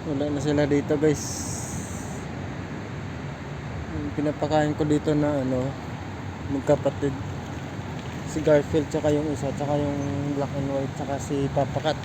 Wala na sila dito guys. Pinapakain ko dito na magkapatid. Si Garfield tsaka yung isa, tsaka yung black and white, tsaka si Papa Cat.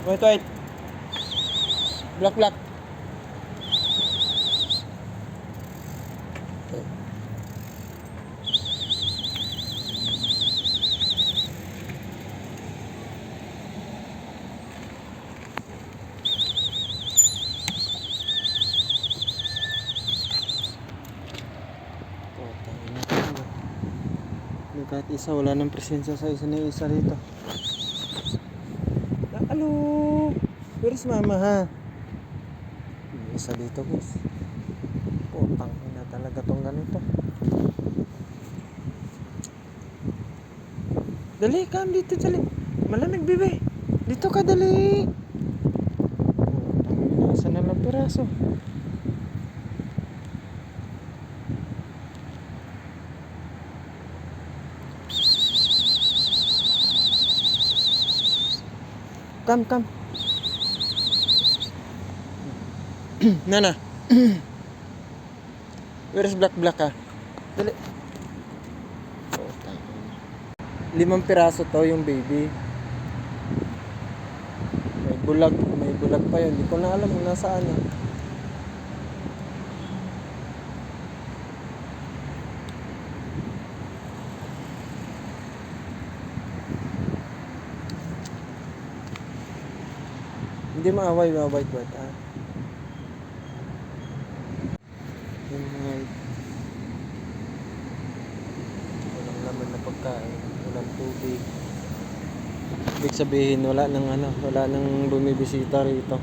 Wait. Black. Kahit isa, wala nang presensya sa isa na isa rito. Hello! Where's mama ha? Isa dito guys. Putang ina talaga tong ganito. Dali, come dito, dali. Malamig bibi. Dito ka, dali. Putang ina, isa na lang piraso. Come. Nana. Where's black ha? Dali. 5 piraso to yung baby. May bulag pa yun. Hindi ko na alam kung nasaan na. Hindi maaway ko ata. Walang laman na pagkain, walang tubig. Ibig sabihin wala nang bumibisita rito.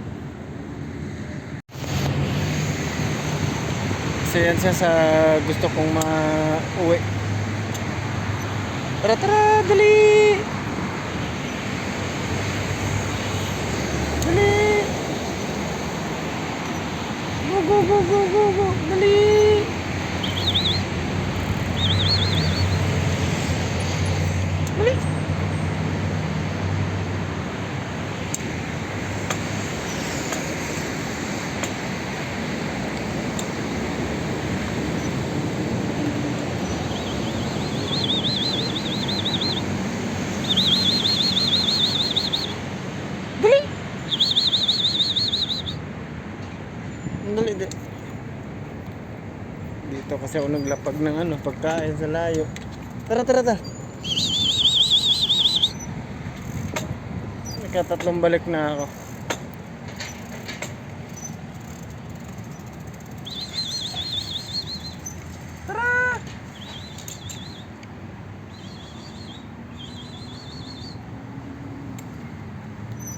Kasi yan siya sa gusto kong mauwi. Tara, dali! Go. Dali. Dali. Dito kasi ako naglapag ng pagkain sa layo. Tara. Nakatatlong balik na ako. Tara!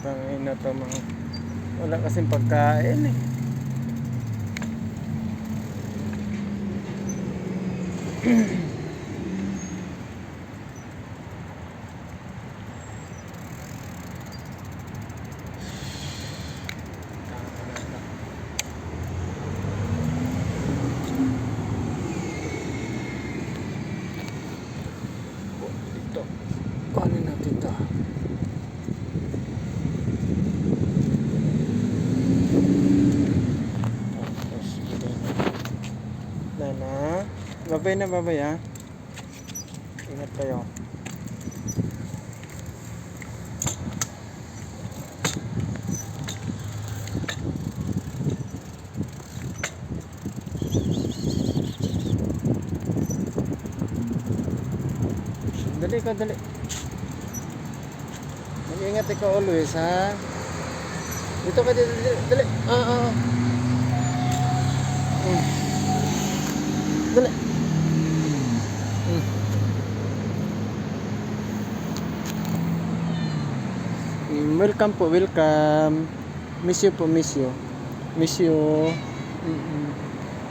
Tangin na to mga. Wala kasing pagkain eh. Kuhanin natin ito. Nana, babay ha. Ingat kayo. ikaw, dali. Mag-ingat ikaw always, ha? Dito ka, dali, dali. Dali. Welcome po, welcome. Miss you po, miss you. Miss you.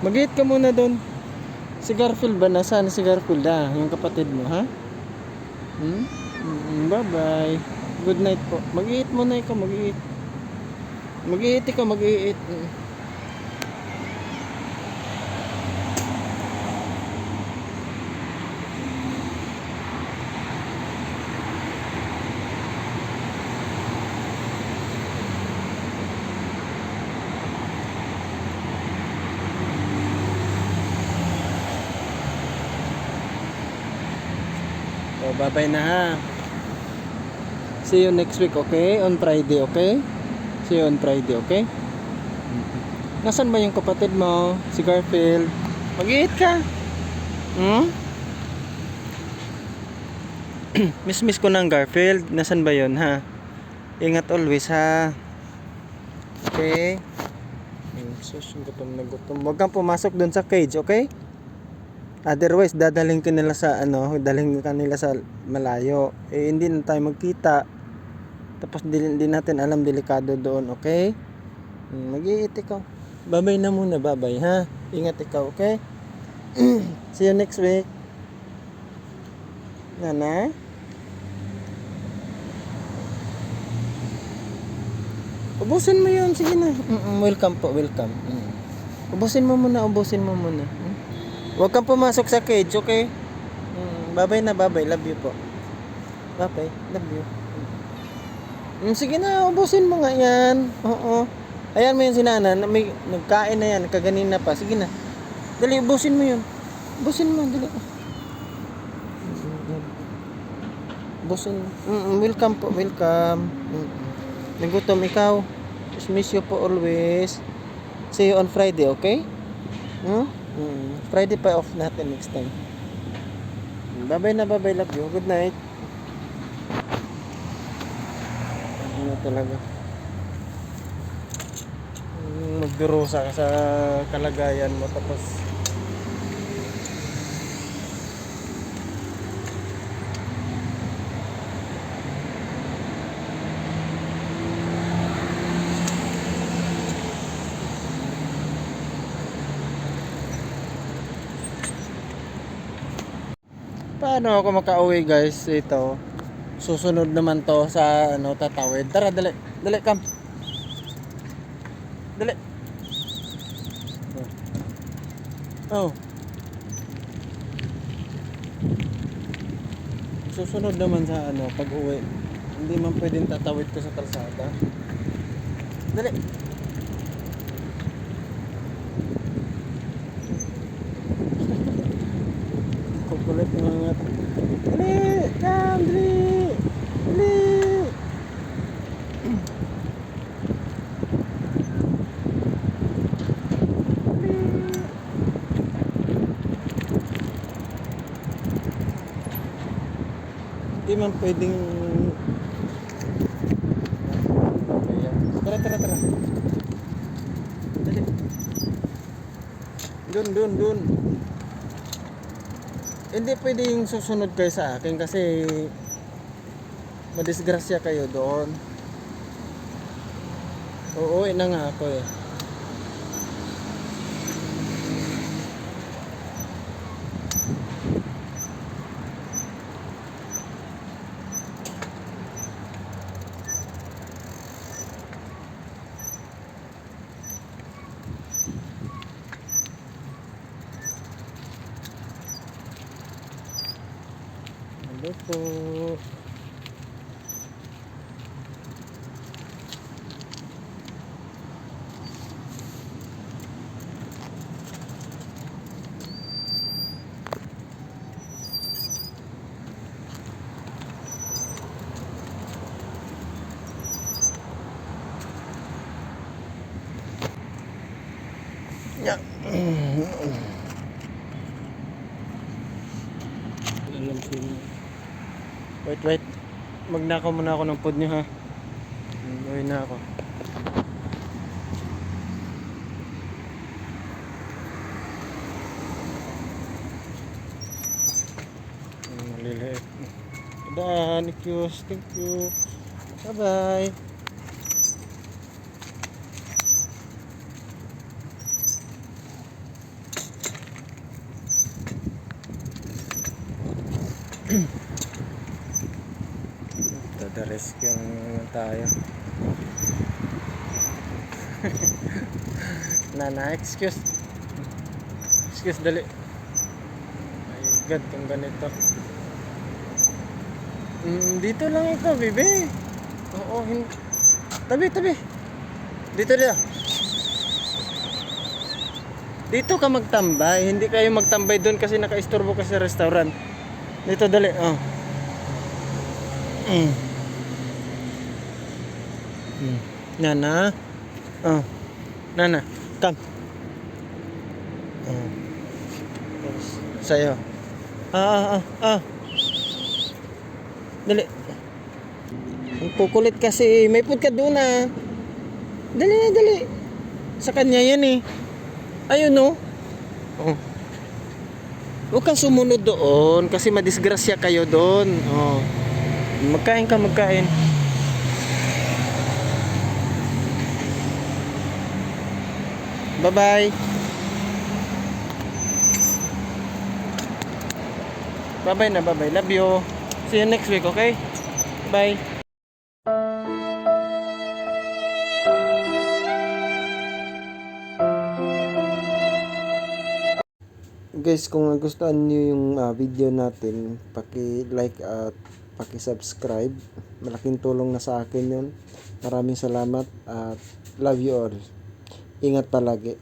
Mag-eat ka muna doon. Si Garfield ba? Nasaan si Garfield? Yung kapatid mo, ha? Bye-bye. Good night po. Mag-eat muna ikaw, mag-eat. Mag-eat ikaw, mag-eat. So, bye-bye na, ha. See you next week, okay? On Friday, okay? See you on Friday, okay? Nasaan ba yung kapatid mo? Si Garfield? Mag-eat ka? Miss ko ng Garfield. Nasaan ba yun, ha? Ingat always, ha? Okay? Sus, gutom na gutom. Huwag kang pumasok dun sa cage, okay? Otherwise, dadalhin ka nila sa dalhin ka nila sa malayo. Eh, hindi na tayo magkita. Tapos hindi natin alam, delikado doon, okay? Mag-iit ikaw. Bye-bye na muna, bye-bye, ha? Ingat ikaw, okay? See you next week. Nana? Ubusin mo yun, sige na. Welcome po, welcome. Ubusin mo muna. Huwag kang pumasok sa cage, okay? Bye-bye na, bye-bye. Love you po. Bye-bye, love you. Sige na, ubusin mo nga yan. Oo. Ayan mo yun si Nana, may nagkain na yan, kaganina pa. Sige na. Dali, ubusin mo yun. Ubusin mo, dali. Ubusin mo. Welcome po, welcome. Nagutom ikaw. Miss you po always. See you on Friday, okay? Friday pa off natin next time. Bye-bye na, bye-bye, love you. Good night. Ano talaga? Magdurusa ka sa kalagayan mo tapos paano ako makauwi, guys? Ito susunod naman to sa tatawid. Tara, dali kam, dali. Susunod naman sa pag uwi. Hindi man pwedeng tatawid ko sa kalsada. Dali. Kukulit mga dali, kam, dali. Hindi man pwedeng tara. Dali. Dun. Hindi pwedeng susunod kayo sa akin kasi madisgrasya kayo doon. Uuwi na nga ako eh. Hello po. Ya. Alam sino. Wait. Magnakaw muna ako ng food nyo, ha. Uwi na ako. Maliliit. Thank you. Bye-bye. The rescue naman tayo. Excuse dali. My God, kung ganito. Dito lang ikaw, bebe. Oo, tabi. Dito. Dito ka magtambay, hindi kayo magtambay doon kasi nakaistorbo ka sa restaurant. Dito dali, oh. Nana. Oh. Nana, come. Oh. Sa'yo. Dali. Ang kukulit kasi. May food ka doon, ah. Dali. Sa kanya yan, eh. Ayun, no? Oh. Huwag kang sumunod doon kasi madisgrasya kayo doon. Oh. Magkain. Bye-bye. Bye-bye. Love you. See you next week, okay? Bye. Guys, kung nagustuhan niyo yung video natin, paki-like at paki-subscribe. Malaking tulong na sa akin yun. Maraming salamat at love you all. Ingat palagi.